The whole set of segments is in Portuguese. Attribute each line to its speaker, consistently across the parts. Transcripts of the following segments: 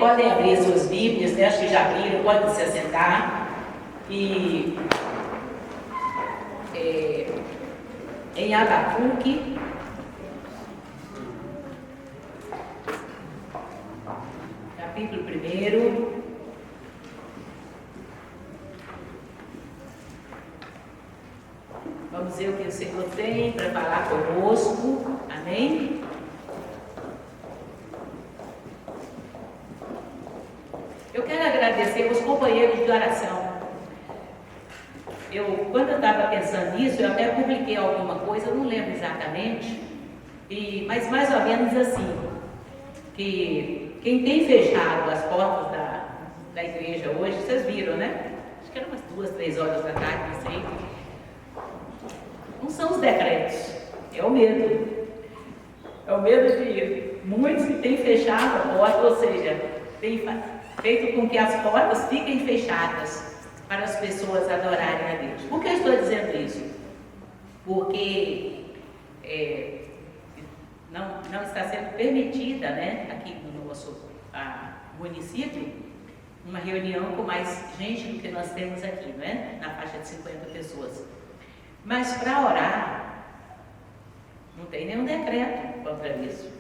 Speaker 1: Podem abrir suas Bíblias, né? Acho que já abriram, podem se assentar. E em Abacuque, capítulo 1. Vamos ver o que o Senhor tem para falar conosco. Amém? Eu quero agradecer aos companheiros de oração. Quando eu estava pensando nisso, eu até publiquei alguma coisa, eu não lembro exatamente, mas mais ou menos assim, que quem tem fechado as portas da igreja hoje, vocês viram, né? Acho que eram umas 2, 3 horas da tarde, não sei. Não são os decretos, é o medo. É o medo de muitos que têm fechado a porta, ou seja, têm feito com que as portas fiquem fechadas para as pessoas adorarem a Deus. Por que eu estou dizendo isso? Porque não está sendo permitida, né, aqui no nosso município, uma reunião com mais gente do que nós temos aqui, não é? Na faixa de 50 pessoas. Mas para orar, não tem nenhum decreto contra isso.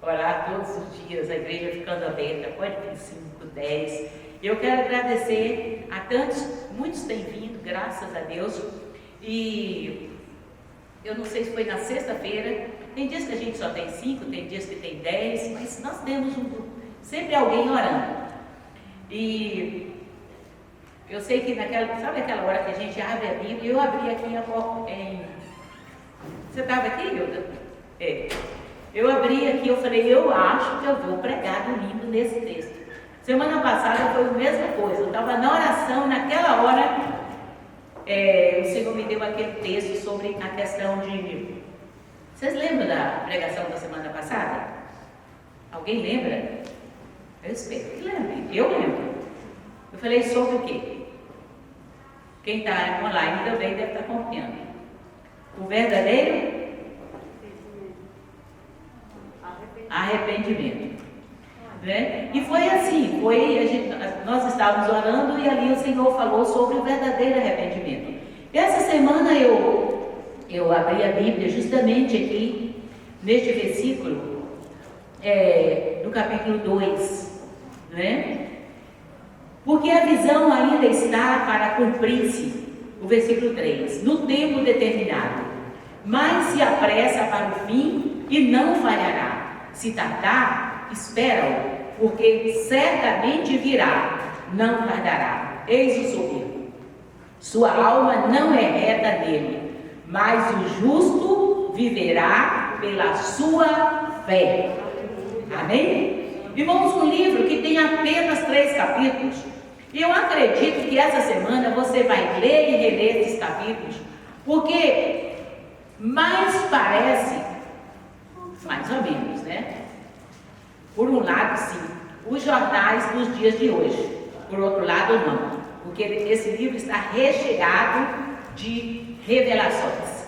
Speaker 1: Orar todos os dias, a igreja ficando aberta, pode vir 5, 10. Eu quero agradecer a tantos, muitos têm vindo, graças a Deus. E eu não sei se foi na sexta-feira, tem dias que a gente só tem 5, tem dias que tem 10, mas nós temos sempre alguém orando. E eu sei que sabe aquela hora que a gente abre a Bíblia? Eu abri aqui Você estava aqui, Hilda? Eu abri aqui, eu falei, eu acho que eu vou pregar domingo nesse texto. Semana passada foi a mesma coisa, eu estava na oração, naquela hora, o Senhor me deu aquele texto sobre a questão de... Vocês lembram da pregação da semana passada? Alguém lembra? Eu espero que lembre, eu lembro. Eu falei sobre o quê? Quem está online também deve estar acompanhando. O verdadeiro arrependimento. Né? E foi assim, nós estávamos orando e ali o Senhor falou sobre o verdadeiro arrependimento. Essa semana eu abri a Bíblia justamente aqui, neste versículo, do capítulo 2, né? Porque a visão ainda está para cumprir-se, o versículo 3, no tempo determinado, mas se apressa para o fim e não falhará. Se tardar, espera-o, porque certamente virá, não tardará. Eis o soberbo. Sua alma não é reta nele, mas o justo viverá pela sua fé. Amém? Irmãos, um livro que tem apenas 3 capítulos. E eu acredito que essa semana você vai ler e reler esses capítulos, porque mais parece, mais ou menos, né? Por um lado, sim, os jornais dos dias de hoje. Por outro lado, não. Porque esse livro está recheado de revelações.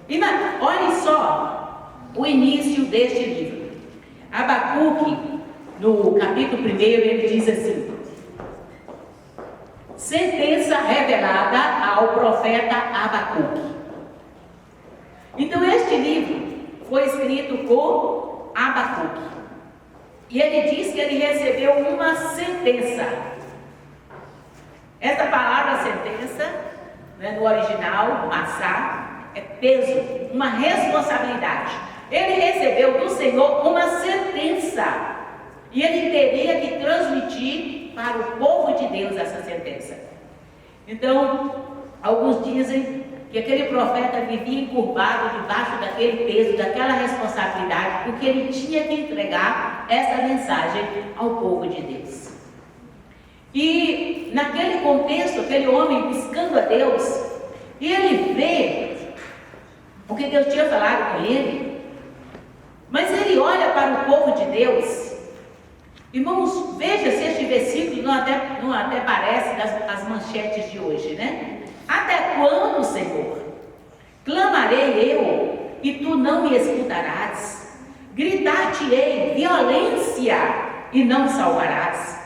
Speaker 1: E olhem só o início deste livro. Abacuque, no capítulo 1, ele diz assim: sentença revelada ao profeta Abacuque. Então este livro foi escrito por Abacuque. E ele diz que ele recebeu uma sentença. Essa palavra sentença, né, no original, massá, é peso, uma responsabilidade. Ele recebeu do Senhor uma sentença. E ele teria que transmitir para o povo de Deus essa sentença. Então, alguns dizem que aquele profeta vivia encurvado debaixo daquele peso, daquela responsabilidade, porque ele tinha que entregar essa mensagem ao povo de Deus. E naquele contexto, aquele homem buscando a Deus, e ele vê o que Deus tinha falado com ele, mas ele olha para o povo de Deus. Irmãos, veja se este versículo não até parece das manchetes de hoje, né? Até quando, Senhor? Clamarei eu, e tu não me escutarás. Gritar-te-ei violência, e não salvarás?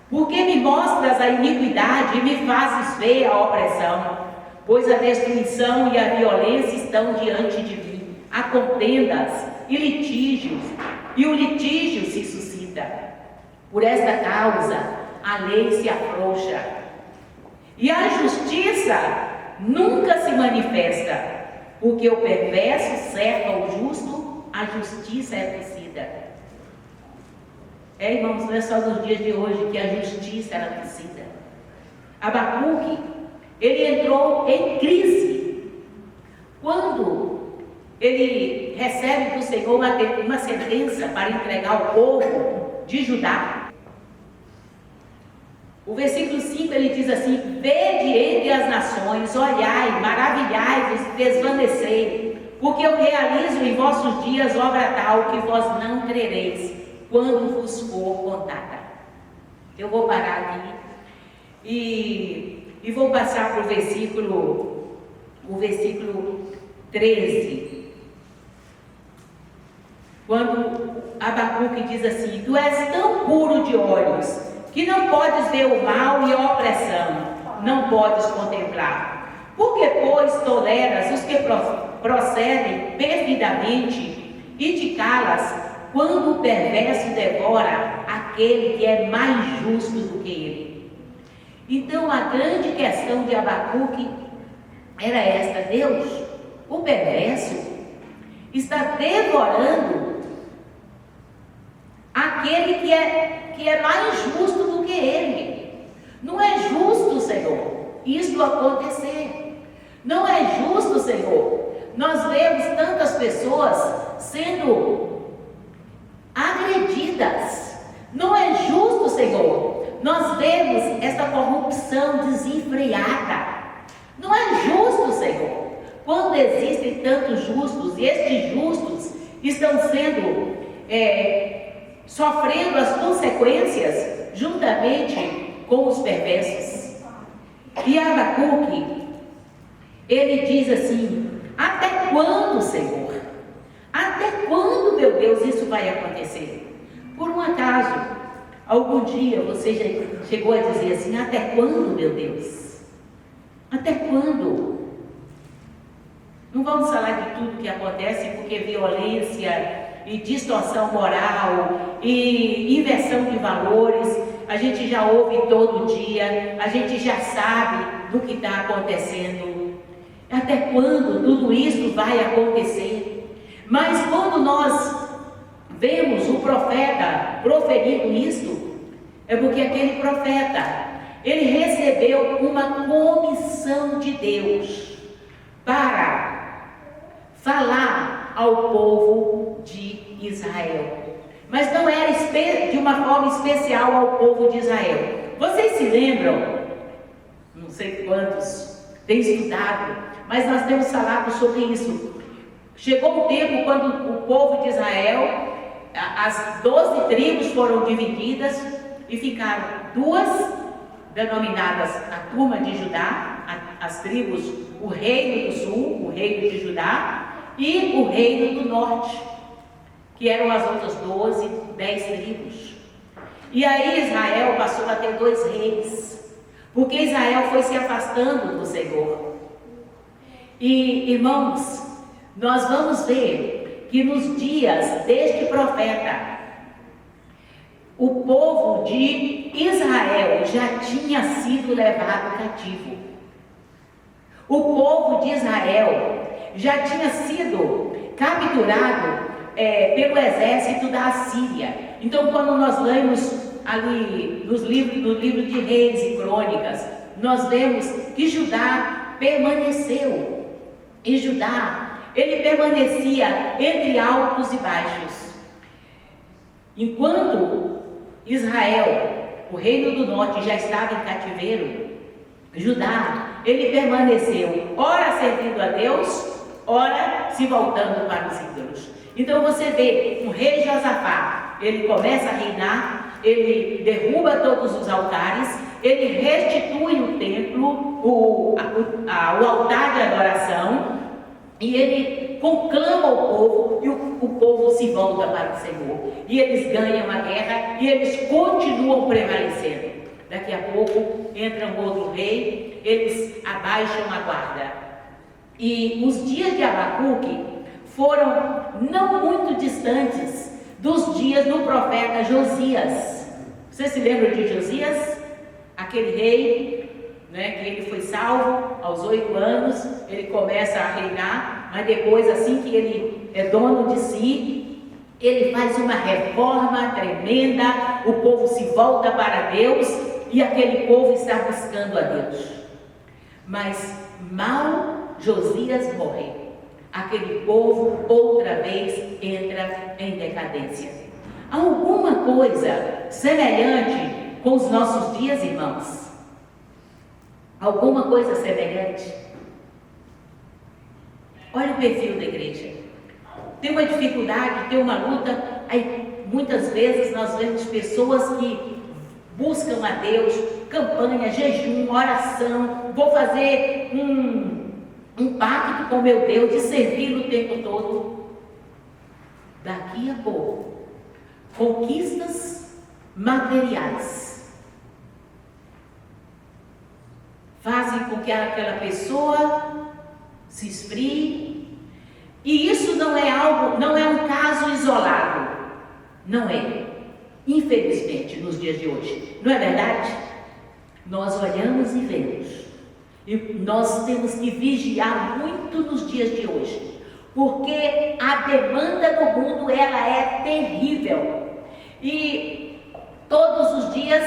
Speaker 1: Porque me mostras a iniquidade e me fazes ver a opressão? Pois a destruição e a violência estão diante de mim, há contendas e litígios, e o litígio se suscita. Por esta causa, a lei se afrouxa, e a justiça nunca se manifesta, porque o perverso cerca o justo, a justiça é tecida. Irmãos, não é só nos dias de hoje que a justiça era tecida. Abacuque, ele entrou em crise quando ele recebe do Senhor uma sentença para entregar o povo de Judá. O versículo 5 ele diz assim: vede entre as nações, olhai, maravilhai-vos, desvanecei, porque eu realizo em vossos dias obra tal que vós não crereis, quando vos for contada. Eu vou parar aqui e vou passar para o versículo 13. Quando Abacuque diz assim: tu és tão puro de olhos, que não podes ver o mal e a opressão, não podes contemplar. Por que, pois, toleras os que procedem perfidamente e te calas, quando o perverso devora aquele que é mais justo do que ele? Então, a grande questão de Abacuque era esta: Deus, o perverso, está devorando aquele que é mais justo do que ele. Não é justo, Senhor, isso acontecer. Não é justo, Senhor, nós vemos tantas pessoas sendo agredidas. Não é justo, Senhor, nós vemos essa corrupção desenfreada. Não é justo, Senhor, quando existem tantos justos e estes justos estão sendo sofrendo as consequências juntamente com os perversos. E Abacuque, ele diz assim: até quando, Senhor? Até quando, meu Deus, isso vai acontecer? Por um acaso, algum dia você já chegou a dizer assim: até quando, meu Deus? Até quando? Não vamos falar de tudo que acontece, porque violência e distorção moral e inversão de valores a gente já ouve todo dia, a gente já sabe do que está acontecendo. Até quando tudo isso vai acontecer? Mas quando nós vemos o profeta proferindo isto, é porque aquele profeta, ele recebeu uma comissão de Deus para falar ao povo de Israel. Mas não era de uma forma especial ao povo de Israel. Vocês se lembram? Não sei quantos têm estudado, mas nós temos falado sobre isso. Chegou um tempo quando o povo de Israel, as 12 tribos foram divididas e ficaram duas denominadas a turma de Judá, as tribos, o reino do sul, o reino de Judá, e o reino do norte, que eram as outras 10 tribos. E aí Israel passou a ter 2 reis, porque Israel foi se afastando do Senhor. E, irmãos, nós vamos ver que nos dias deste profeta, o povo de Israel já tinha sido levado cativo. O povo de Israel já tinha sido capturado pelo exército da Assíria. Então, quando nós lemos ali no livro de Reis e Crônicas, nós vemos que Judá permaneceu. E Judá, ele permanecia entre altos e baixos. Enquanto Israel, o reino do norte, já estava em cativeiro, Judá, ele permaneceu, ora servindo a Deus, ora se voltando para os ídolos. Então você vê o rei Josafá, ele começa a reinar, ele derruba todos os altares, ele restitui o templo, o altar de adoração, E ele conclama o povo, e o povo se volta para o Senhor. E eles ganham a guerra, e eles continuam prevalecendo. Daqui a pouco entra um outro rei, eles abaixam a guarda. E os dias de Abacuque foram não muito distantes dos dias do profeta Josias. Você se lembra de Josias? Aquele rei, né, que ele foi salvo aos 8 anos, ele começa a reinar, mas depois, assim que ele é dono de si, ele faz uma reforma tremenda, o povo se volta para Deus, e aquele povo está buscando a Deus. Mas mal Josias morre, aquele povo outra vez entra em decadência. Alguma coisa semelhante com os nossos dias, irmãos? Alguma coisa semelhante? Olha o perfil da igreja. Tem uma dificuldade, tem uma luta. Aí, muitas vezes nós vemos pessoas que buscam a Deus, campanha, jejum, oração. Vou fazer um pacto com meu Deus de servi-lo o tempo todo. Daqui a pouco, conquistas materiais fazem com que aquela pessoa se esfrie. E isso não é um caso isolado. Não é. Infelizmente, nos dias de hoje. Não é verdade? Nós olhamos e vemos. E nós temos que vigiar muito nos dias de hoje. Porque a demanda do mundo, ela é terrível. E todos os dias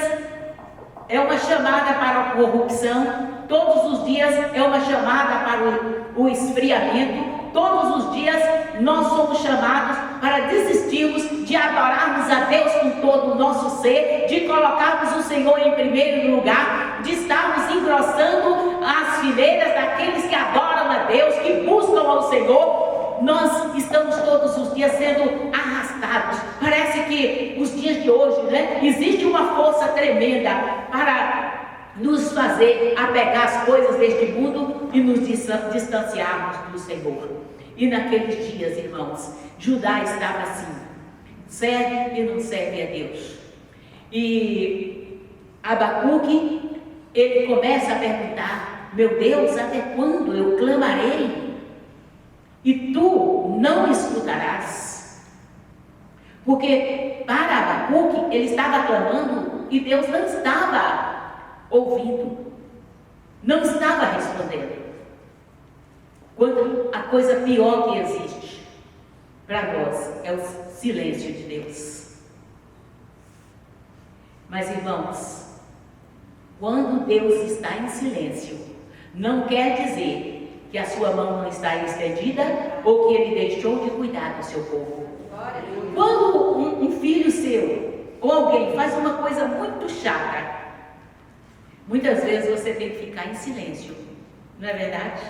Speaker 1: é uma chamada para a corrupção. Todos os dias é uma chamada para o esfriamento. Todos os dias nós somos chamados para desistirmos de adorarmos a Deus com todo o nosso ser, de colocarmos o Senhor em primeiro lugar, de estarmos engrossando as fileiras daqueles que adoram a Deus, que buscam ao Senhor. Nós estamos todos os dias sendo arrastados. Parece que os dias de hoje, né, existe uma força tremenda para nos fazer apegar as coisas deste mundo e nos distanciarmos do Senhor. E naqueles dias, irmãos, Judá estava assim, serve e não serve a Deus. E Abacuque, ele começa a perguntar: meu Deus, até quando eu clamarei e tu não me escutarás? Porque para Abacuque, ele estava clamando e Deus não estava ouvindo, não estava respondendo. Quando a coisa pior que existe para nós é o silêncio de Deus. Mas, irmãos, quando Deus está em silêncio, não quer dizer que a sua mão não está estendida ou que ele deixou de cuidar do seu povo. Quando um filho seu ou alguém faz uma coisa muito chata, muitas vezes você tem que ficar em silêncio, não é verdade?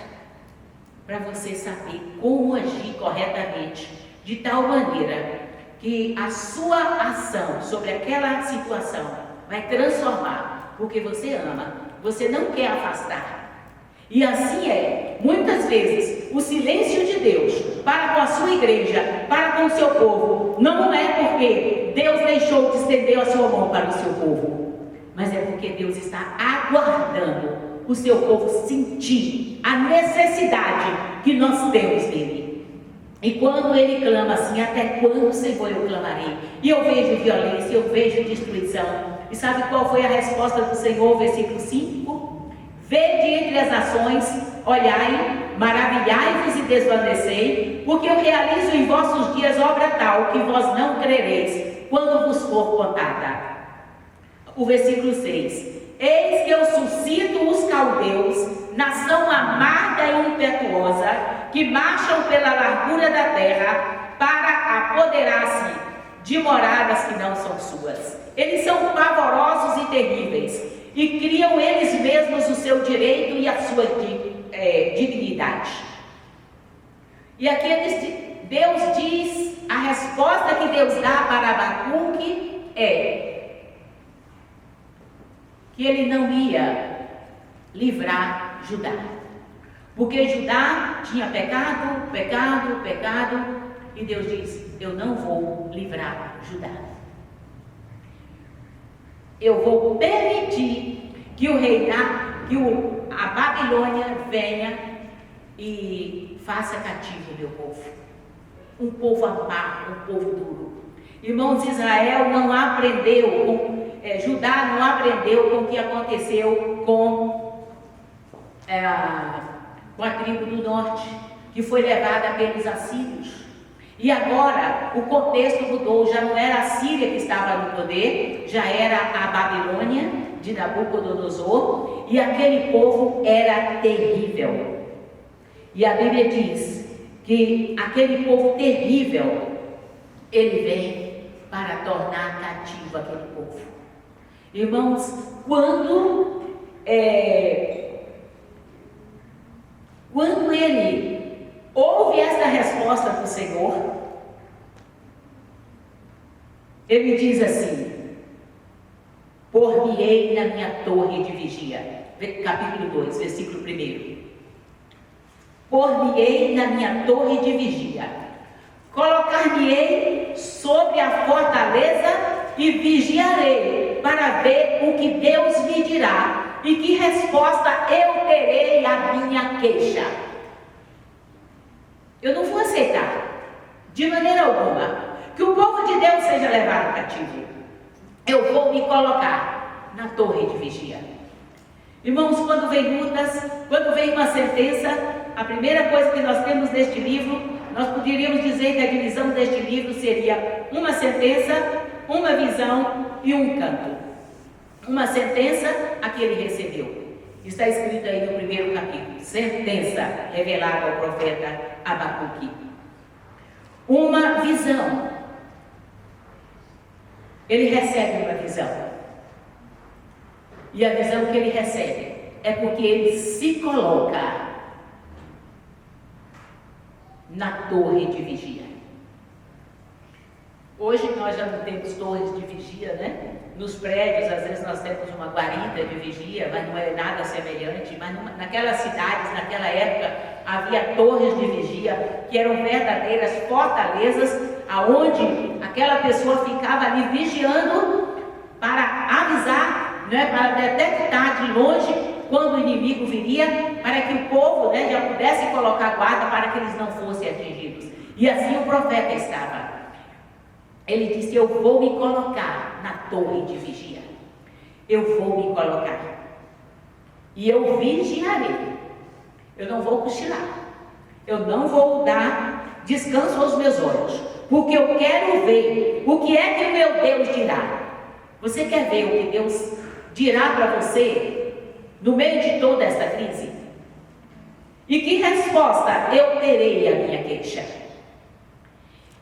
Speaker 1: Para você saber como agir corretamente, de tal maneira que a sua ação sobre aquela situação vai transformar, porque você ama, você não quer afastar. E assim é, muitas vezes, o silêncio de Deus para com a sua igreja, para com o seu povo, não é porque Deus deixou de estender a sua mão para o seu povo, mas é porque Deus está aguardando o seu povo sentir a necessidade que nós temos dele. E quando ele clama assim: até quando, Senhor, eu clamarei? E eu vejo violência, eu vejo destruição. E sabe qual foi a resposta do Senhor? Versículo 5: vede entre as nações, olhai, maravilhai-vos e desvanecei, porque eu realizo em vossos dias obra tal que vós não crereis quando vos for contada. O versículo 6: eis que eu suscito os caldeus, nação amarga e impetuosa, que marcham pela largura da terra, para apoderar-se de moradas que não são suas. Eles são pavorosos e terríveis, e criam eles mesmos o seu direito e a sua dignidade. E aqui Deus diz, a resposta que Deus dá para Abacuque é que ele não ia livrar Judá. Porque Judá tinha pecado, e Deus diz: eu não vou livrar Judá. Eu vou permitir que a Babilônia venha e faça cativo o meu povo. Um povo amargo, um povo duro. Irmãos, Israel não aprendeu, Judá não aprendeu com o que aconteceu com a tribo do norte, que foi levada pelos assírios. E agora o contexto mudou, já não era a Síria que estava no poder, já era a Babilônia de Nabucodonosor, e aquele povo era terrível. E a Bíblia diz que aquele povo terrível, ele vem para tornar cativo aquele povo. Irmãos, quando ele ouve essa resposta do Senhor, ele diz assim: por-me-ei na minha torre de vigia. Capítulo 2, versículo 1. Por-me-ei na minha torre de vigia, colocar-me-ei sobre a fortaleza e vigiarei para ver o que Deus me dirá e que resposta eu terei à minha queixa. Eu não vou aceitar de maneira alguma que o povo de Deus seja levado cativo. Eu vou me colocar na torre de vigia. Irmãos, quando vem lutas, quando vem uma sentença, a primeira coisa que nós temos neste livro, nós poderíamos dizer que a divisão deste livro seria uma sentença, uma visão e um canto. Uma sentença, a que ele recebeu. Está escrito aí no primeiro capítulo: sentença revelada ao profeta Abacuque. Uma visão. Ele recebe uma visão. E a visão que ele recebe é porque ele se coloca na torre de vigia. Hoje nós já não temos torres de vigia, né? Nos prédios, às vezes nós temos uma guarita de vigia, mas não é nada semelhante. Mas naquelas cidades, naquela época, havia torres de vigia que eram verdadeiras fortalezas, aonde aquela pessoa ficava ali vigiando para avisar, né, para detectar de longe quando o inimigo viria, para que o povo, né, já pudesse colocar guarda para que eles não fossem atingidos. E assim o profeta estava. Ele disse: eu vou me colocar na torre de vigia. Eu vou me colocar. E eu vigiarei. Eu não vou cochilar. Eu não vou dar descanso aos meus olhos. Porque eu quero ver o que é que o meu Deus dirá. Você quer ver o que Deus dirá para você no meio de toda esta crise? E que resposta eu terei à minha queixa?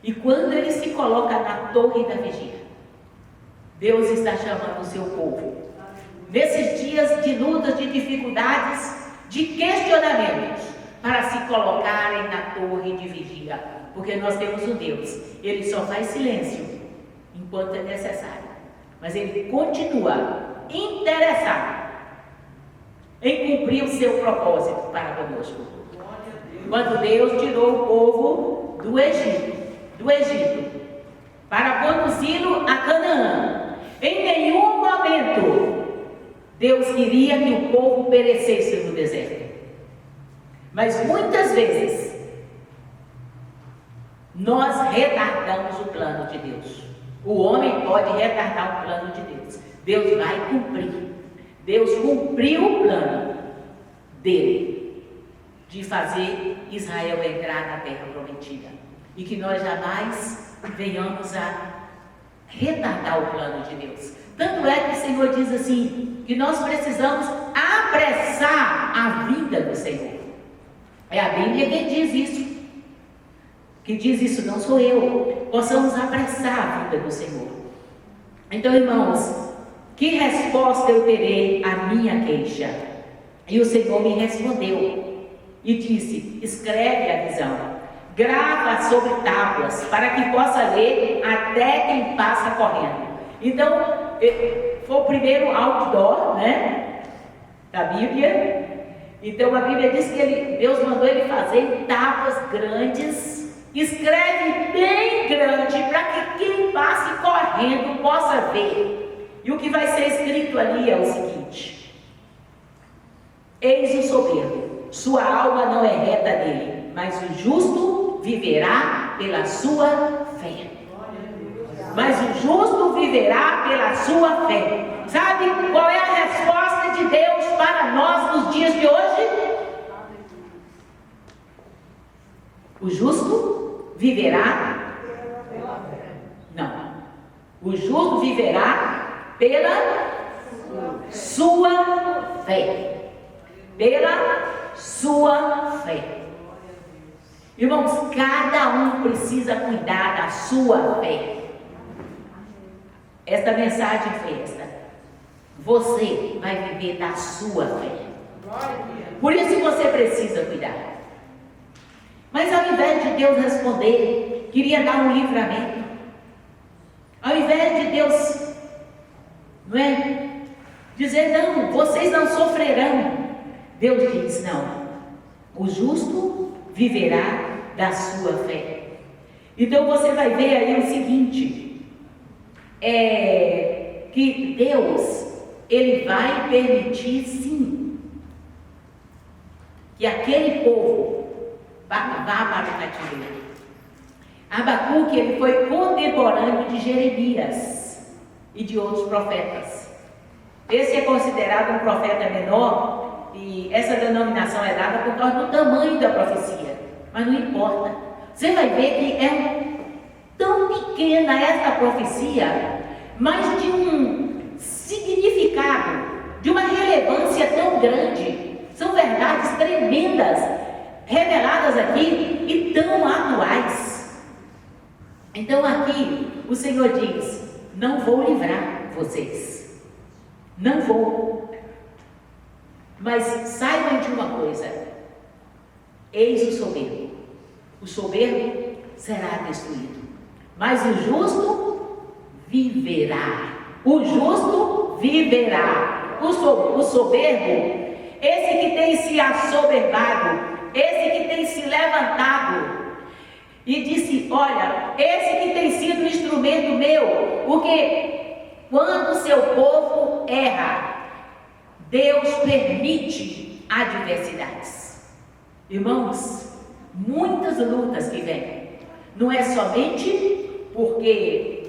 Speaker 1: E quando ele se coloca na torre da vigia, Deus está chamando o seu povo, nesses dias de lutas, de dificuldades, de questionamentos, para se colocarem na torre de vigia, porque nós temos um Deus, ele só faz silêncio enquanto é necessário, mas ele continua interessado em cumprir o seu propósito para conosco. Quando Deus tirou o povo do Egito para conduzi-lo a Canaã, em nenhum momento Deus queria que o povo perecesse no deserto. Mas muitas vezes nós retardamos o plano de Deus. O homem pode retardar o plano de Deus. Deus vai cumprir. Deus cumpriu o plano dele de fazer Israel entrar na terra prometida. E que nós jamais venhamos a retardar o plano de Deus. Tanto é que o Senhor diz assim, que nós precisamos apressar a vinda do Senhor. É a Bíblia que diz isso. Que diz isso, não sou eu. Possamos apressar a vinda do Senhor. Então, irmãos, que resposta eu terei à minha queixa? E o Senhor me respondeu e disse: escreve a visão, grava sobre tábuas, para que possa ler até quem passa correndo. Então, foi o primeiro outdoor, né, da Bíblia. Então a Bíblia diz que Deus mandou ele fazer em tábuas grandes, escreve bem grande, para que quem passe correndo possa ver. E o que vai ser escrito ali é o seguinte: eis o soberbo, sua alma não é reta nele, mas o justo viverá pela sua fé. Mas o justo viverá pela sua fé. Sabe qual é a resposta de Deus para nós nos dias de hoje? O justo viverá pela fé. Não. O justo viverá pela sua fé. Pela sua fé. Irmãos, cada um precisa cuidar da sua fé. Esta mensagem foi esta: você vai viver da sua fé. Por isso você precisa cuidar. Mas ao invés de Deus responder, queria dar um livramento. Ao invés de Deus, não é, dizer não, vocês não sofrerão, Deus diz não, o justo viverá da sua fé. Então você vai ver aí o seguinte, que Deus, Ele vai permitir sim, que aquele povo vá para o cativeiro. Abacuque, ele foi contemporâneo de Jeremias e de outros profetas. Esse é considerado um profeta menor, e essa denominação é dada por causa do tamanho da profecia, mas não importa. Você vai ver que é tão pequena esta profecia, mas de um significado, de uma relevância tão grande. São verdades tremendas reveladas aqui e tão atuais. Então aqui o Senhor diz: não vou livrar vocês, não vou, mas saibam de uma coisa: eis o soberbo será destruído, mas o justo viverá. O justo viverá. O soberbo, esse que tem se assoberbado, esse que tem se levantado e disse: olha, esse que tem sido instrumento meu, porque quando o seu povo erra, Deus permite adversidades. Irmãos, muitas lutas que vêm, não é somente porque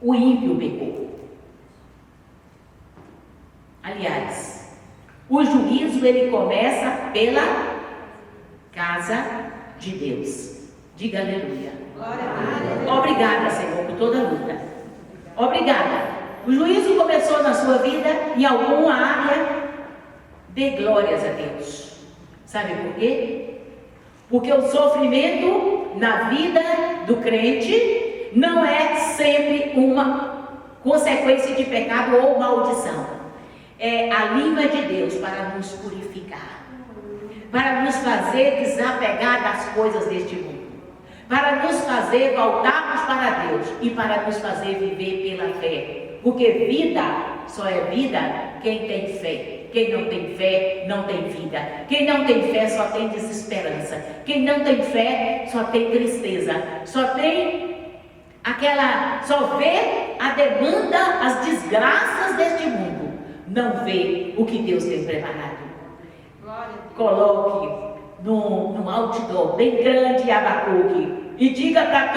Speaker 1: o ímpio pecou. Aliás, o juízo ele começa pela casa de Deus. Diga aleluia. Obrigada, Senhor, por toda a luta. Obrigada. O juízo começou na sua vida, em alguma área. Dê glórias a Deus. Sabe por quê? Porque o sofrimento na vida do crente não é sempre uma consequência de pecado ou maldição. É a língua de Deus para nos purificar, para nos fazer desapegar das coisas deste mundo, para nos fazer voltarmos para Deus e para nos fazer viver pela fé. Porque vida só é vida quem tem fé. Quem não tem fé não tem vida. Quem não tem fé só tem desesperança. Quem não tem fé só tem tristeza. Só vê a demanda, as desgraças deste mundo. Não vê o que Deus tem preparado. Coloque num outdoor bem grande Abacuque e diga para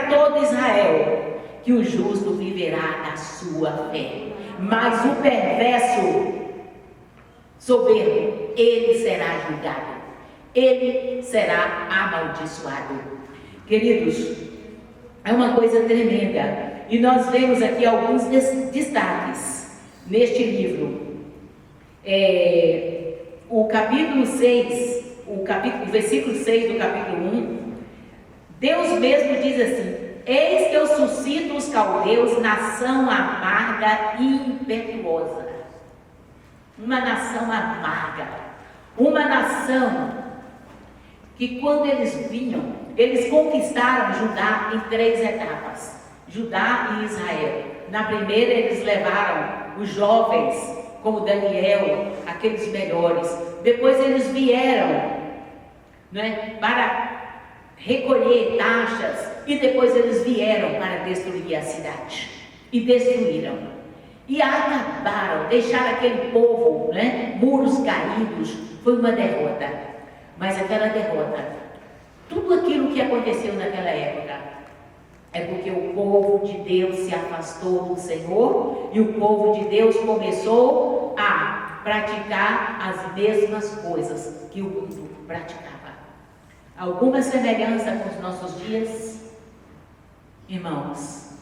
Speaker 1: todo Israel, que o justo viverá da sua fé, mas o perverso, soberbo, ele será julgado, ele será amaldiçoado. Queridos, é uma coisa tremenda, e nós vemos aqui alguns destaques neste livro. O capítulo 6, o versículo 6 do capítulo 1, Deus mesmo diz assim: eis que eu suscito os caldeus, nação amarga e impetuosa. Uma nação amarga, uma nação que quando eles vinham, eles conquistaram Judá em 3 etapas, Judá e Israel. Na primeira eles levaram os jovens como Daniel, aqueles melhores. Depois eles vieram, né, para recolher taxas, e depois eles vieram para destruir a cidade. E destruíram. E acabaram, deixaram aquele povo, né, muros caídos. Foi uma derrota. Mas aquela derrota, tudo aquilo que aconteceu naquela época, é porque o povo de Deus se afastou do Senhor e o povo de Deus começou a praticar as mesmas coisas que o mundo praticava. Alguma semelhança com os nossos dias? Irmãos,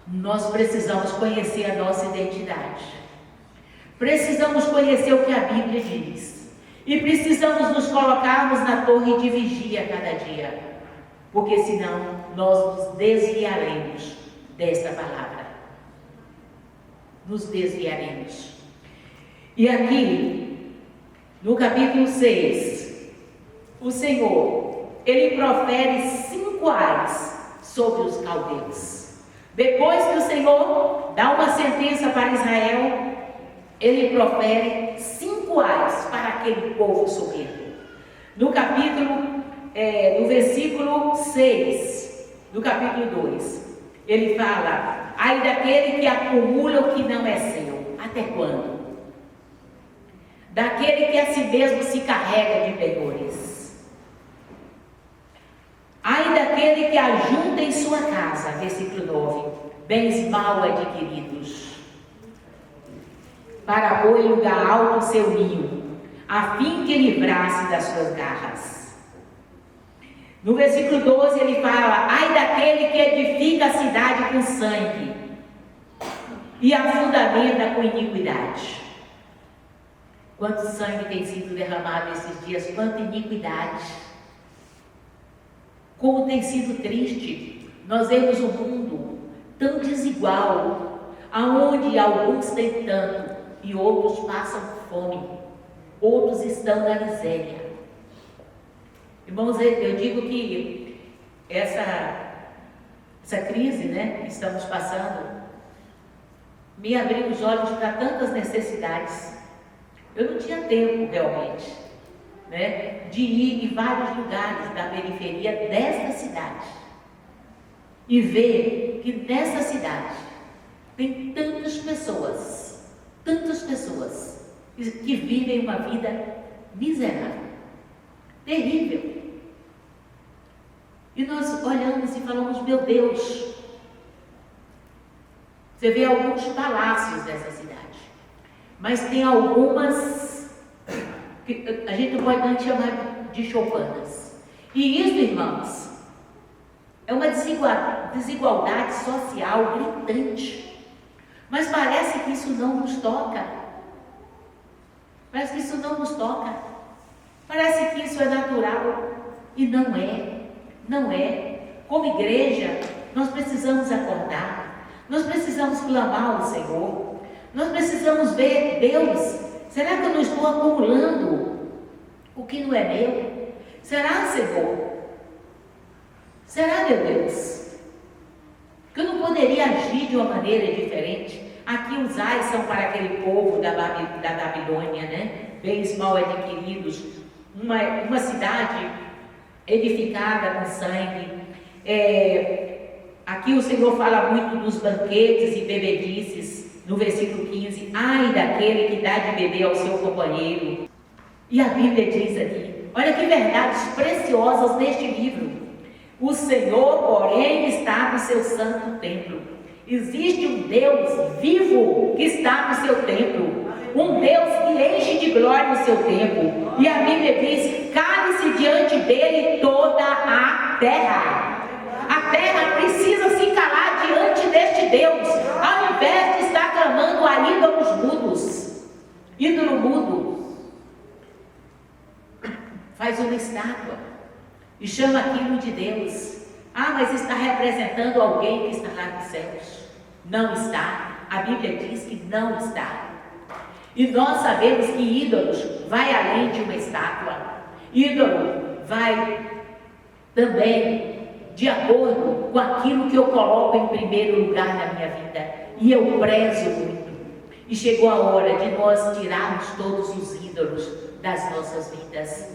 Speaker 1: nós precisamos conhecer a nossa identidade. Precisamos conhecer o que a Bíblia diz. E precisamos nos colocarmos na torre de vigia a cada dia. Porque senão nós nos desviaremos desta palavra. Nos desviaremos. E aqui, no capítulo 6, o Senhor, Ele profere 5 ais sobre os caldeus. Depois que o Senhor dá uma sentença para Israel, Ele profere 5 ais para aquele povo soberbo. No capítulo no versículo 6, do capítulo 2, ele fala: ai daquele que acumula o que não é seu, até quando? Daquele que a si mesmo se carrega de penhores. Ai daquele que ajunta em sua casa, versículo 9, bens mal adquiridos, para pôr em lugar alto o seu ninho, a fim que livrasse das suas garras. No versículo 12 ele fala: ai daquele que edifica a cidade com sangue e a fundamenta com iniquidade. Quanto sangue tem sido derramado esses dias, quanta iniquidade. Como tem sido triste nós vemos um mundo tão desigual, aonde alguns têm tanto e outros passam fome, outros estão na miséria. Irmãos, eu digo que essa crise, né, que estamos passando, me abriu os olhos para tantas necessidades. Eu não tinha tempo realmente, né, de ir em vários lugares da periferia desta cidade e ver que nessa cidade tem tantas pessoas que vivem uma vida miserável, terrível. E nós olhamos e falamos: meu Deus. Você vê alguns palácios dessa cidade, mas tem algumas que a gente não pode chamar de choupanas. E isso, irmãos, é uma desigualdade social gritante. Mas parece que isso não nos toca. Parece que isso não nos toca. Parece que isso é natural. E não é. Não é. Como igreja, nós precisamos acordar. Nós precisamos clamar ao Senhor. Nós precisamos ver: Deus, será que eu não estou acumulando o que não é meu? Será, Senhor? Será, meu Deus, que eu não poderia agir de uma maneira diferente? Aqui os ais são para aquele povo da Babilônia, né? Bens mal adquiridos, uma cidade edificada com sangue. Aqui o Senhor fala muito dos banquetes e bebedices, no versículo 15: ai daquele que dá de beber ao seu companheiro. E a Bíblia diz aqui, olha que verdades preciosas neste livro: o Senhor, porém, está no seu santo templo. Existe um Deus vivo que está no seu templo, um Deus que enche de glória o seu templo. E a Bíblia diz: cale-se diante dele toda a terra. A terra precisa se calar diante deste Deus, ao invés de estar clamando a ídolos mudos. Ídolo mudo faz uma estátua e chama aquilo de Deus. Ah, mas está representando alguém que está lá nos céus. Não está. A Bíblia diz que não está. E nós sabemos que ídolos vai além de uma estátua. Ídolo vai também de acordo com aquilo que eu coloco em primeiro lugar na minha vida. E eu prezo muito. E chegou a hora de nós tirarmos todos os ídolos das nossas vidas.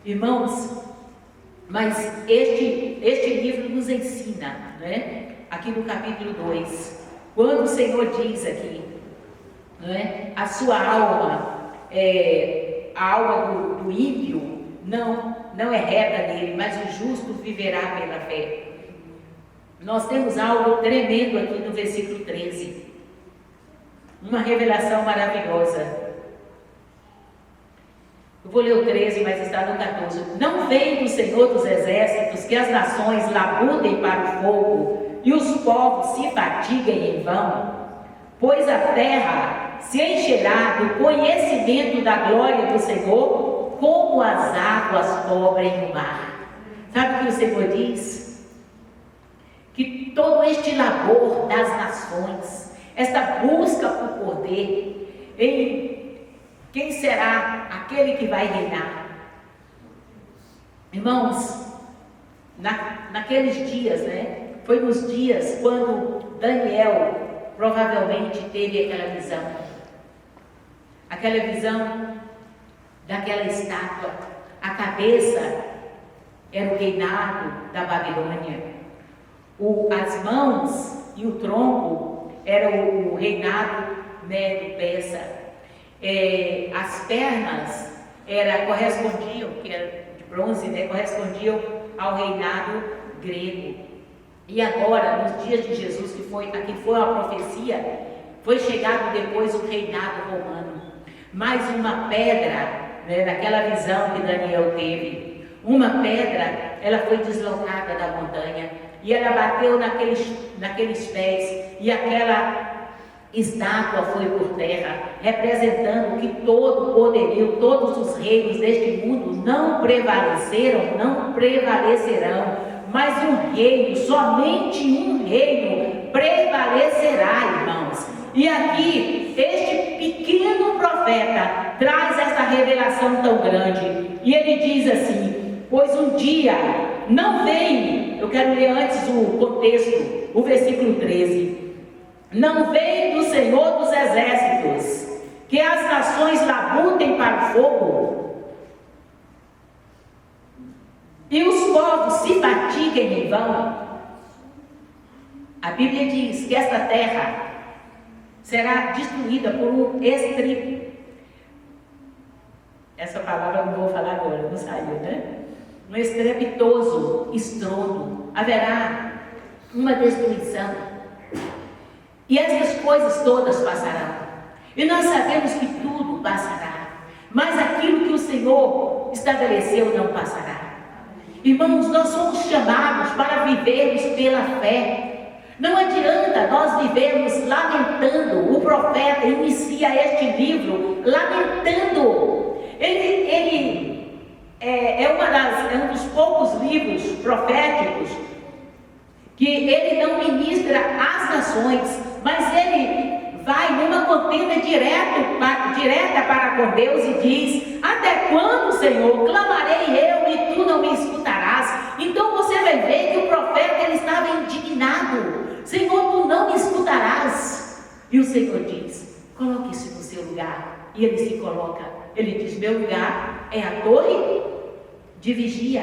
Speaker 1: Irmãos, mas este livro nos ensina, né? Aqui no capítulo 2, quando o Senhor diz aqui, né? A sua alma, a alma do ímpio não é reta nele, mas o justo viverá pela fé. Nós temos algo tremendo aqui no versículo 13. Uma revelação maravilhosa. Eu vou ler o 13, mas está no 14. Não vem do Senhor dos Exércitos que as nações labutem para o fogo e os povos se fatiguem em vão? Pois a terra se encherá do conhecimento da glória do Senhor, como as águas cobrem o mar. Sabe o que o Senhor diz? Que todo este labor das nações, esta busca por poder, em quem será aquele que vai reinar? Irmãos, naqueles dias, né? Foi nos dias quando Daniel provavelmente teve aquela visão. Aquela visão daquela estátua. A cabeça era o reinado da Babilônia. As mãos e o tronco era o reinado, né, do Persa. As pernas correspondiam, que era de bronze, né, correspondiam ao reinado grego. E agora, nos dias de Jesus, aqui foi a profecia, foi chegado depois o reinado romano. Mais uma pedra, né, naquela visão que Daniel teve, uma pedra, ela foi deslocada da montanha e ela bateu naqueles pés, e aquela estátua foi por terra, representando que todo o poderio, todos os reinos deste mundo não prevaleceram, não prevalecerão, mas um reino, somente um reino prevalecerá, irmãos. E aqui, este pequeno profeta traz essa revelação tão grande, e ele diz assim: pois um dia não vem, eu quero ler antes o contexto, o versículo 13. Não vem do Senhor dos Exércitos que as nações labutem para o fogo e os povos se fatiguem em vão? A Bíblia diz que esta terra será destruída por um essa palavra eu não vou falar agora, não saiu, né? Um estrepitoso estrondo. Haverá uma destruição. E essas coisas todas passarão. E nós sabemos que tudo passará. Mas aquilo que o Senhor estabeleceu não passará. Irmãos, nós somos chamados para vivermos pela fé. Não adianta nós vivermos lamentando. O profeta inicia este livro lamentando. Ele é um dos poucos livros proféticos que ele não ministra às nações, mas ele vai numa contenda direta para com Deus e diz: até quando, Senhor, clamarei eu e tu não me escutarás? Então você vai ver que o profeta ele estava indignado: Senhor, tu não me escutarás. E o Senhor diz: coloque-se no seu lugar. E ele se coloca, ele diz: meu lugar é a torre de vigia,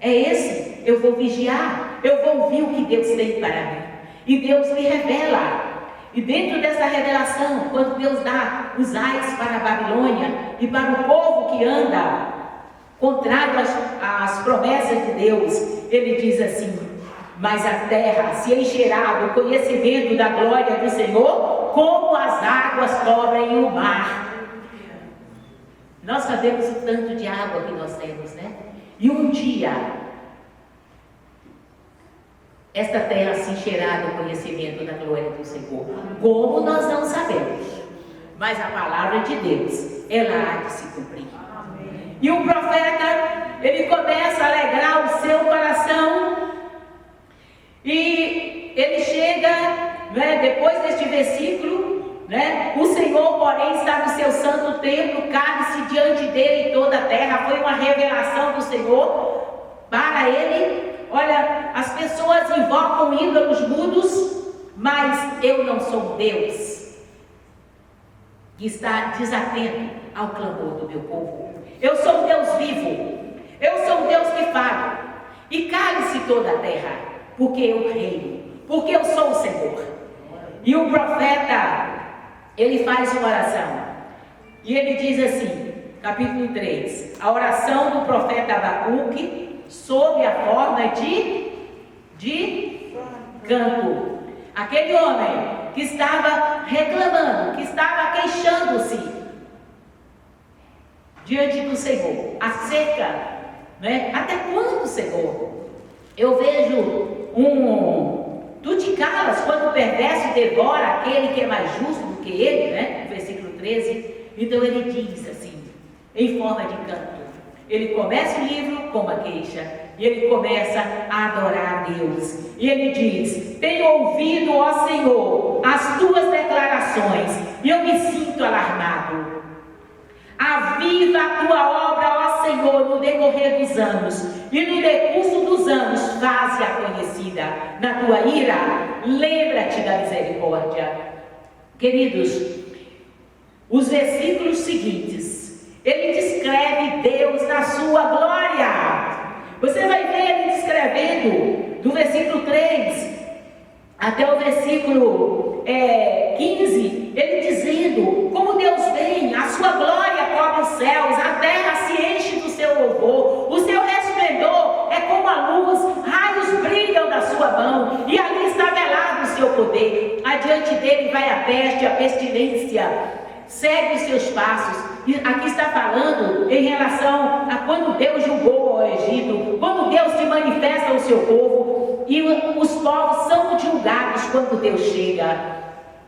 Speaker 1: é esse, eu vou vigiar, eu vou ouvir o que Deus tem para mim. E Deus me revela. E dentro dessa revelação, quando Deus dá os ais para a Babilônia e para o povo que anda contrário às promessas de Deus, ele diz assim: mas a terra se encherá do conhecimento da glória do Senhor, como as águas cobrem o mar. Nós sabemos o tanto de água que nós temos, né? E um dia esta terra se encherá do conhecimento da glória do Senhor. Como nós não sabemos, mas a palavra de Deus, ela há de se cumprir. Amém. E o profeta, ele começa a alegrar o seu coração, e ele chega, né, depois deste versículo, né, o Senhor, porém, está no seu santo templo, cabe-se diante dele toda a terra. Foi uma revelação do Senhor para ele. Olha, as pessoas invocam ídolos mudos, mas eu não sou Deus. que está desatento ao clamor do meu povo. Eu sou um Deus vivo, eu sou um Deus que falo, e cale-se toda a terra, porque eu reino, porque eu sou o Senhor. E o profeta, ele faz uma oração, e ele diz assim, capítulo 3, a oração do profeta Abacuque, sob a forma de canto. Aquele homem que estava reclamando, que estava queixando-se diante do Senhor, acerca, né? Até quando, Senhor? Eu vejo tu te calas quando o perverso devora aquele que é mais justo do que ele, né? Versículo 13. Então ele diz assim, em forma de canto. Ele começa o livro com uma queixa, e ele começa a adorar a Deus. E ele diz: tenho ouvido, ó Senhor, as tuas declarações, e eu me sinto alarmado. Aviva a tua obra, ó Senhor, no decorrer dos anos, e no decurso dos anos faze-a conhecida. Na tua ira, lembra-te da misericórdia. Queridos, os versículos seguintes, ele descreve Deus na sua glória. Você vai ver ele descrevendo do versículo 3 até o versículo 15, ele dizendo como Deus vem, a sua glória cobre os céus, a terra se enche do seu louvor, o seu resplendor é como a luz, raios brilham da sua mão, e ali está velado o seu poder. Adiante dele vai a peste, a pestilência, segue os seus passos. E aqui está falando em relação a quando Deus julgou o Egito, quando Deus se manifesta ao seu povo, e os povos são julgados quando Deus chega.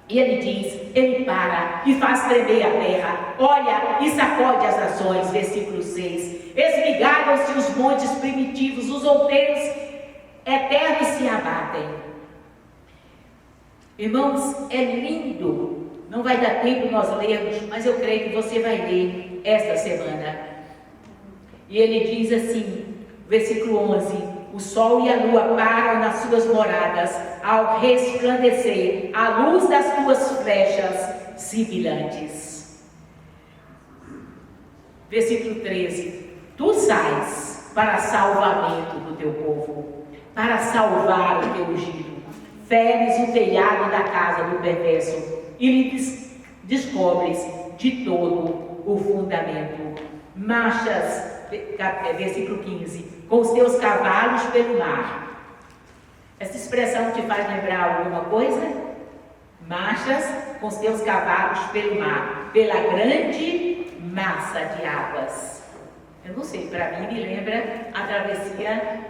Speaker 1: E ele diz, ele para e faz tremer a terra, olha e sacode as nações. Versículo 6, esmigalham-se os montes primitivos, os outeiros eternos se abatem. Irmãos, é lindo. Não vai dar tempo nós lermos, mas eu creio que você vai ler esta semana. E ele diz assim, versículo 11: o sol e a lua param nas suas moradas, ao resplandecer a luz das tuas flechas sibilantes. Versículo 13: tu sais para salvamento do teu povo, para salvar o teu ungido. Feres o telhado da casa do perverso, e lhe descobres de todo o fundamento. Marchas, versículo 15, com os teus cavalos pelo mar. Essa expressão te faz lembrar alguma coisa? Marchas com os teus cavalos pelo mar, pela grande massa de águas. Eu não sei, para mim me lembra a travessia,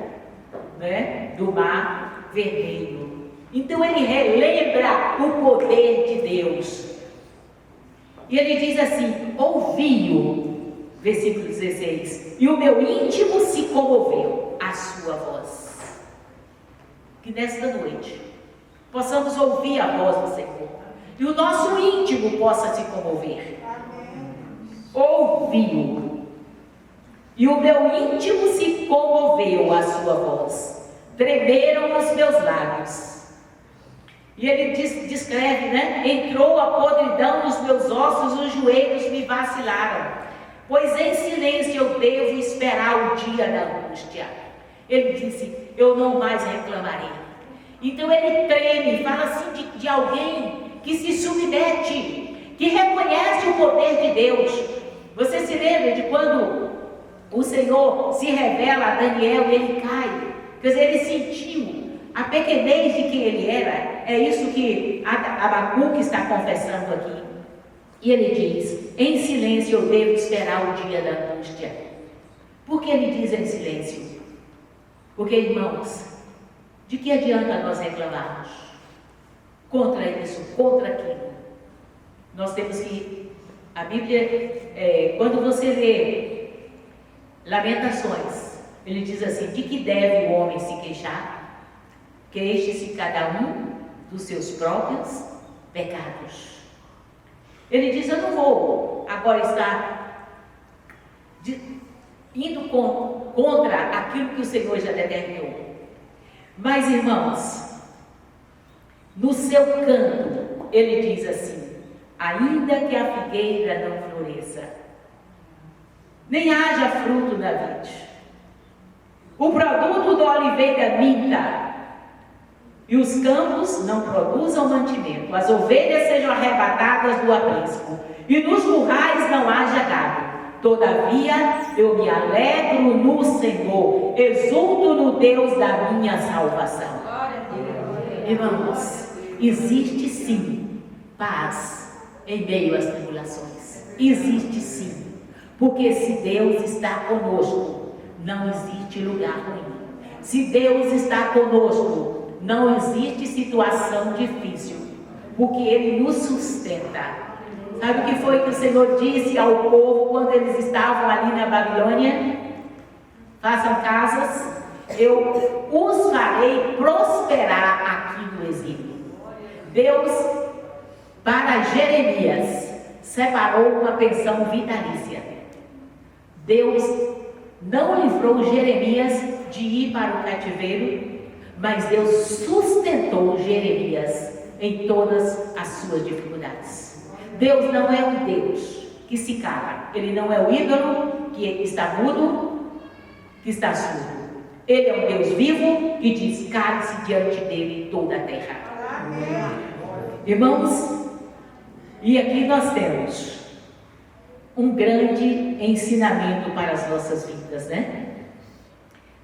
Speaker 1: né, do Mar Vermelho. Então ele relembra o poder de Deus. E ele diz assim, ouvi-o, versículo 16, e o meu íntimo se comoveu à sua voz. Que nesta noite possamos ouvir a voz do Senhor, e o nosso íntimo possa se comover. Ouvi-o, e o meu íntimo se comoveu à sua voz. Tremeram os meus lábios. E ele descreve, né? Entrou a podridão nos meus ossos, os joelhos me vacilaram, pois em silêncio eu devo esperar o dia da angústia. Ele disse, eu não mais reclamarei. Então ele treme, fala assim de alguém que se submete, que reconhece o poder de Deus. Você se lembra de quando o Senhor se revela a Daniel e ele cai? Quer dizer, ele sentiu a pequenez de quem ele era. É isso que Abacuque está confessando aqui. E ele diz, em silêncio eu devo esperar o dia da angústia. Por que ele diz em silêncio? Porque, irmãos, de que adianta nós reclamarmos contra isso, contra aquilo? Nós temos que, a Bíblia, quando você lê Lamentações, ele diz assim, de que deve o homem se queixar? Queixe-se cada um dos seus próprios pecados. Ele diz, eu não vou agora estar indo contra aquilo que o Senhor já determinou. Mas, irmãos, no seu canto, ele diz assim, ainda que a figueira não floresça, nem haja fruto na vide, o produto da oliveira minta, e os campos não produzam mantimento, as ovelhas sejam arrebatadas do aprisco, e nos currais não haja gado. Todavia eu me alegro no Senhor, exulto no Deus da minha salvação. Irmãos, existe sim paz em meio às tribulações. Existe sim. Porque se Deus está conosco, não existe lugar ruim. Se Deus está conosco, não existe situação difícil. Porque Ele nos sustenta. Sabe o que foi que o Senhor disse ao povo quando eles estavam ali na Babilônia? Façam casas, eu os farei prosperar aqui no exílio. Deus, para Jeremias, separou uma pensão vitalícia. Deus não livrou Jeremias de ir para o cativeiro, mas Deus sustentou Jeremias em todas as suas dificuldades. Deus não é um Deus que se cala. Ele não é o ídolo que está mudo, que está surdo. Ele é um Deus vivo que diz: cale-se diante dele toda a terra. Irmãos, e aqui nós temos um grande ensinamento para as nossas vidas, né?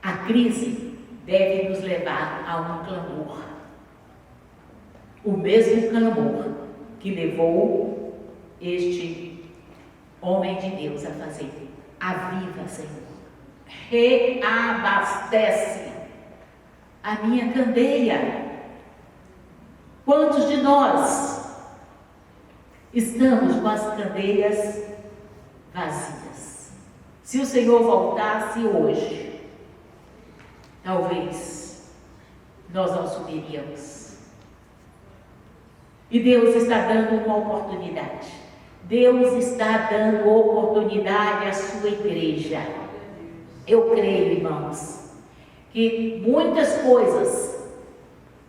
Speaker 1: A crise deve nos levar a um clamor. O mesmo clamor que levou este homem de Deus a fazer: aviva, Senhor, reabastece a minha candeia. Quantos de nós estamos com as candeias vazias? Se o Senhor voltasse hoje, talvez nós não subiríamos. E Deus está dando uma oportunidade. Deus está dando oportunidade à sua igreja. Eu creio, irmãos, que muitas coisas,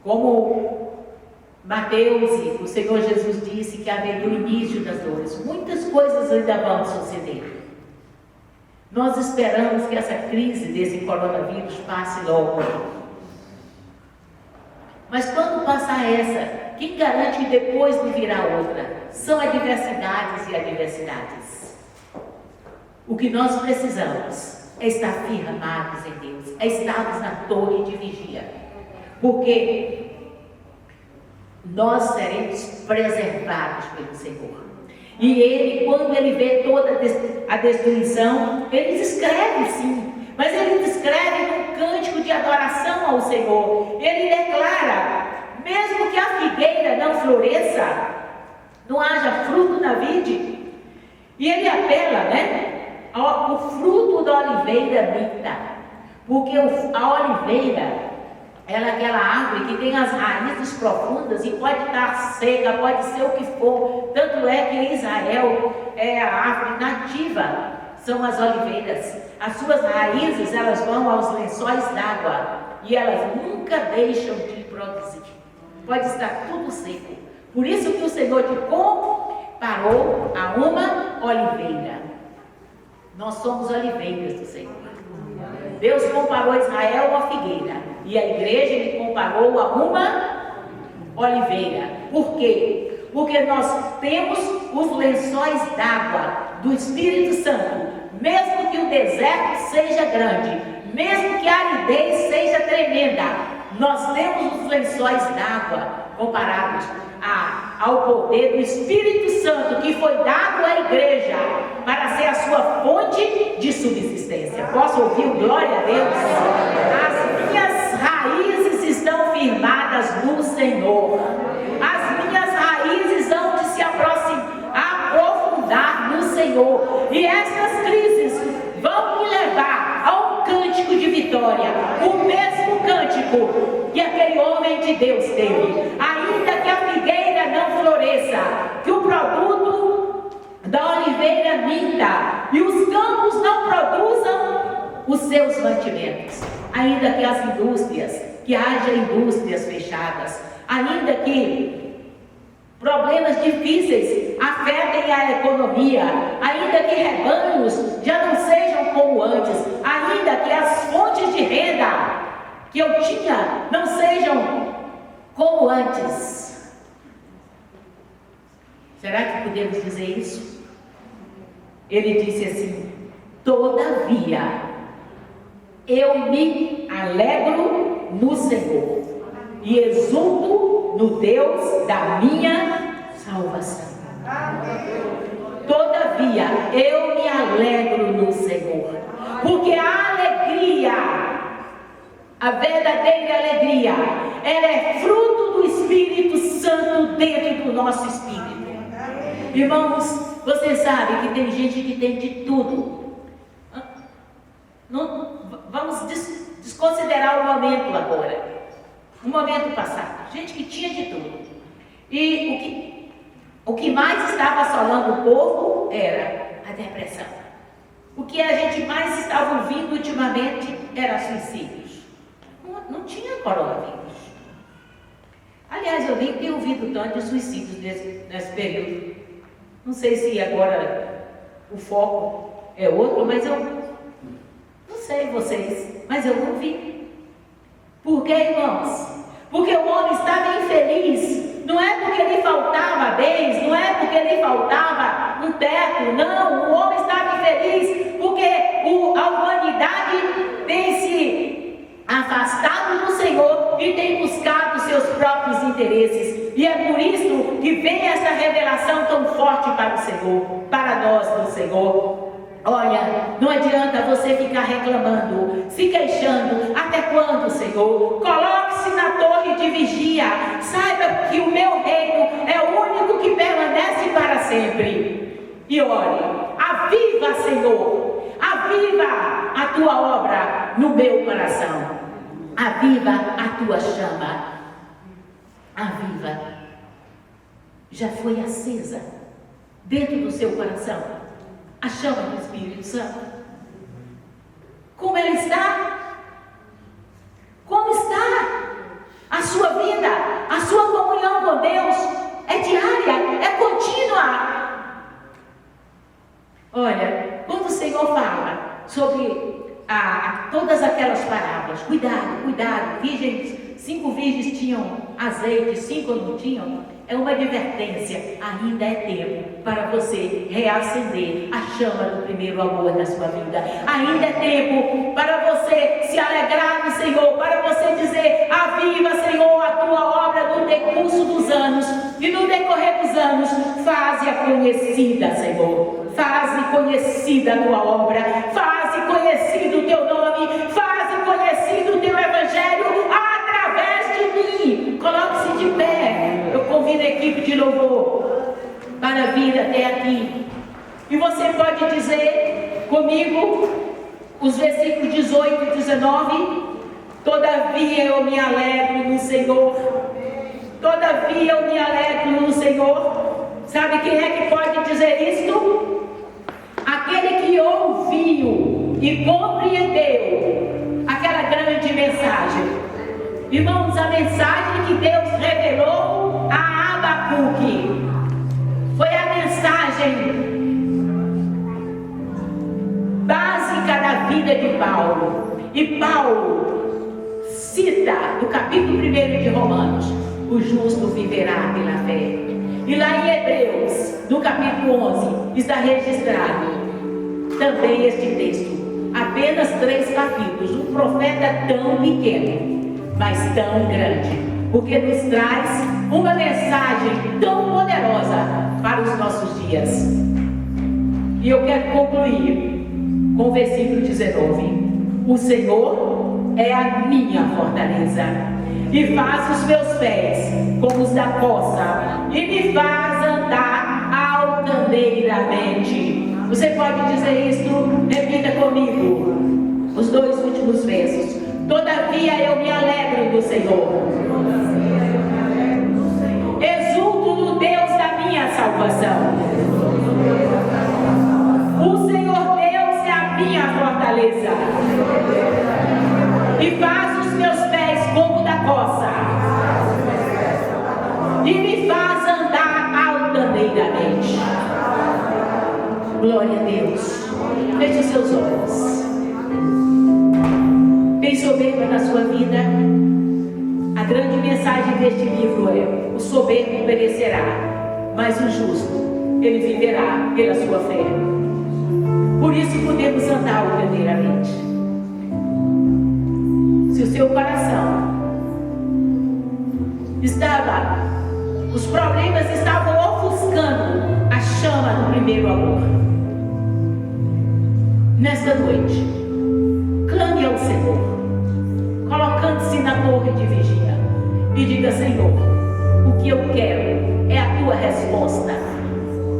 Speaker 1: como Mateus e o Senhor Jesus disse que haveria o início das dores, muitas coisas ainda vão suceder. Nós esperamos que essa crise desse coronavírus passe logo. Mas quando passar essa, quem garante que depois não virá outra? São adversidades e adversidades. O que nós precisamos é estar firmados em Deus, é estarmos na torre de vigia. Porque nós seremos preservados pelo Senhor. E Ele, quando Ele vê toda a destruição, Ele descreve sim, mas Ele descreve num cântico de adoração ao Senhor. Ele declara: mesmo que a figueira não floresça, não haja fruto na vide, e Ele apela, né, ao fruto da oliveira minta, porque a oliveira, ela é aquela árvore que tem as raízes profundas e pode estar seca, pode ser o que for. Tanto é que em Israel é a árvore nativa, são as oliveiras. As suas raízes, elas vão aos lençóis d'água e elas nunca deixam de produzir. Pode estar tudo seco. Por isso que o Senhor te comparou a uma oliveira. Nós somos oliveiras do Senhor. Deus comparou Israel a uma figueira e a igreja Ele comparou a uma oliveira. Por quê? Porque nós temos os lençóis d'água do Espírito Santo. Mesmo que o deserto seja grande, mesmo que a aridez seja tremenda, nós temos os lençóis d'água comparados ao poder do Espírito Santo que foi dado à igreja para ser a sua fonte de subsistência. Posso ouvir o glória a Deus? As minhas raízes estão firmadas no Senhor. As minhas raízes hão de se aprofundar no Senhor. E essas crises vão me levar a um cântico de vitória. O mesmo cântico que aquele homem de Deus teve. Ainda que a figueira não floresça, que o produto da oliveira minta e os campos não produzam os seus mantimentos. Ainda que as indústrias, que haja indústrias fechadas, ainda que Problemas difíceis afetem a economia, ainda que rebanhos já não sejam como antes, ainda que as fontes de renda que eu tinha não sejam como antes. Será que podemos dizer isso? Ele disse assim: todavia, eu me alegro no Senhor e exulto no Deus da minha salvação. Todavia, eu me alegro no Senhor, porque a alegria, a verdadeira alegria, ela é fruto do Espírito Santo dentro do nosso espírito. Irmãos, vocês sabem que tem gente que tem de tudo. Vamos desconsiderar o momento agora, o momento passado. Gente que tinha de tudo. E o que mais estava assolando o povo era a depressão. O que a gente mais estava ouvindo ultimamente era suicídios. Não tinha coronavírus. Aliás, eu nem tenho ouvido tanto de suicídios nesse período. Não sei se agora o foco é outro, mas eu não sei vocês, mas eu não vi. Por quê, irmãos? Porque o homem estava infeliz. Não é porque lhe faltava bens, não é porque lhe faltava um teto, não. O homem estava infeliz porque a humanidade tem se afastado do Senhor e tem buscado seus próprios interesses. E é por isso que vem essa revelação tão forte para o Senhor, para nós do Senhor. Olha, não adianta você ficar reclamando, se queixando. Até quando, Senhor? Coloque-se na torre de vigia. Saiba que o meu reino é o único que permanece para sempre. E olhe, aviva, Senhor, aviva a tua obra no meu coração. Aviva a tua chama. Aviva. Já foi acesa dentro do seu coração a chama do Espírito Santo? Como ela está? Como está a sua vida? A sua comunhão com Deus é diária, é contínua. Olha, quando o Senhor fala sobre todas aquelas parábolas, cuidado, virgens, 5 virgens tinham azeite, 5 não tinham. É uma advertência, ainda é tempo para você reacender a chama do primeiro amor da sua vida. Ainda é tempo para você se alegrar no Senhor, para você dizer: aviva, Senhor, a tua obra no decurso dos anos, e no decorrer dos anos, faze-a conhecida, Senhor. Faze conhecida a tua obra, faze conhecido o teu nome, faze conhecido o teu evangelho através de mim. Coloque-se de pé. Eu convido a equipe de louvor para vir até aqui. E você pode dizer comigo os versículos 18 e 19. Todavia eu me alegro no Senhor. Todavia eu me alegro no Senhor. Sabe quem é que pode dizer isto? Aquele que ouviu e compreendeu aquela grande mensagem. Irmãos, a mensagem que Deus revelou a Abacuque foi a mensagem básica da vida de Paulo. E Paulo cita no capítulo 1 de Romanos: o justo viverá pela fé. E lá em Hebreus, no capítulo 11, está registrado também este texto. Apenas 3 capítulos. Um profeta tão pequeno, mas tão grande, porque nos traz uma mensagem tão poderosa para os nossos dias. E eu quero concluir com o versículo 19. O Senhor é a minha fortaleza, e faz os meus pés como os da coça, e me faz andar altaneiramente. Você pode dizer isto? Repita comigo os 2 últimos versos. Todavia eu me alegro no Senhor, exulto no Deus da minha salvação. O Senhor Deus é a minha fortaleza, e faz os meus pés como da coça, e me faz andar Glória a Deus. Feche os seus olhos. Tem soberba na sua vida? A grande mensagem deste livro é: o soberbo perecerá, mas o justo, ele viverá pela sua fé. Por isso podemos andar verdadeiramente. Se o seu coração os problemas estavam ofuscando a chama do primeiro amor, nesta noite, clame ao Senhor, colocando-se na torre de vigia, e diga: Senhor, o que eu quero é a tua resposta,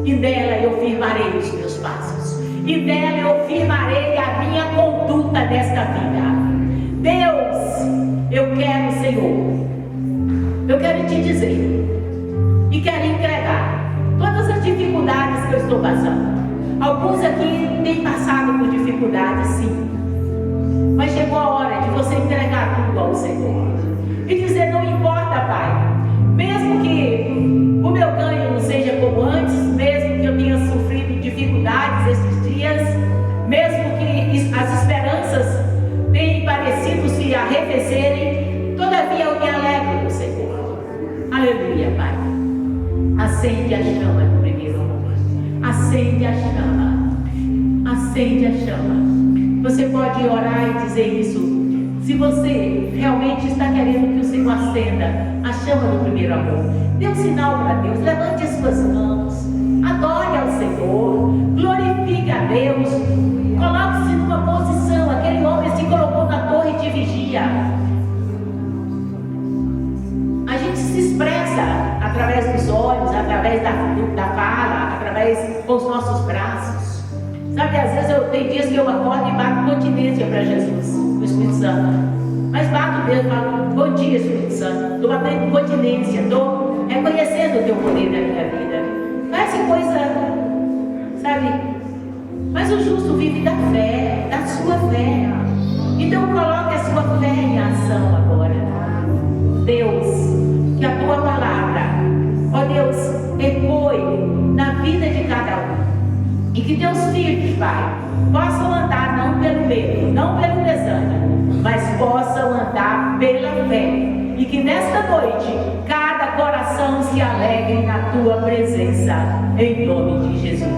Speaker 1: e nela eu firmarei os meus passos, e nela eu firmarei a minha conduta nesta vida. Deus, eu quero, Senhor, eu quero te dizer e quero entregar todas as dificuldades que eu estou passando. Alguns aqui têm passado por dificuldades, sim, mas chegou a hora de você entregar tudo ao Senhor e dizer: não importa, Pai, mesmo que o meu ganho não seja como antes, mesmo que eu tenha sofrido dificuldades esses dias, mesmo que as esperanças tenham parecido se arrefecerem, todavia eu me alegro no Senhor. Aleluia, Pai. Acende a chama do primeiro amor. Acende a chama. Acende a chama. Você pode orar e dizer isso. Se você realmente está querendo que o Senhor acenda a chama do primeiro amor, dê um sinal para Deus. Levante as suas mãos. Adore ao Senhor. Glorifique a Deus. Coloque-se numa posição. Aquele homem se colocou na torre de vigia. A gente se expressa através dos olhos, através da fala, através com os nossos braços. Sabe, às vezes tem dias que eu acordo e bato continência para Jesus, o Espírito Santo. Mas bato mesmo, falo: bom dia, Espírito Santo. Estou batendo continência, estou reconhecendo o teu poder na minha vida. Parece coisa, sabe? Mas o justo vive da fé, da sua fé. Então coloque a sua fé em ação agora. Deus, que a tua palavra, ó Deus, ecoe na vida de cada um. E que teus filhos, Pai, possam andar não pelo medo, não pelo desânimo, mas possam andar pela fé. E que nesta noite, cada coração se alegre na tua presença, em nome de Jesus.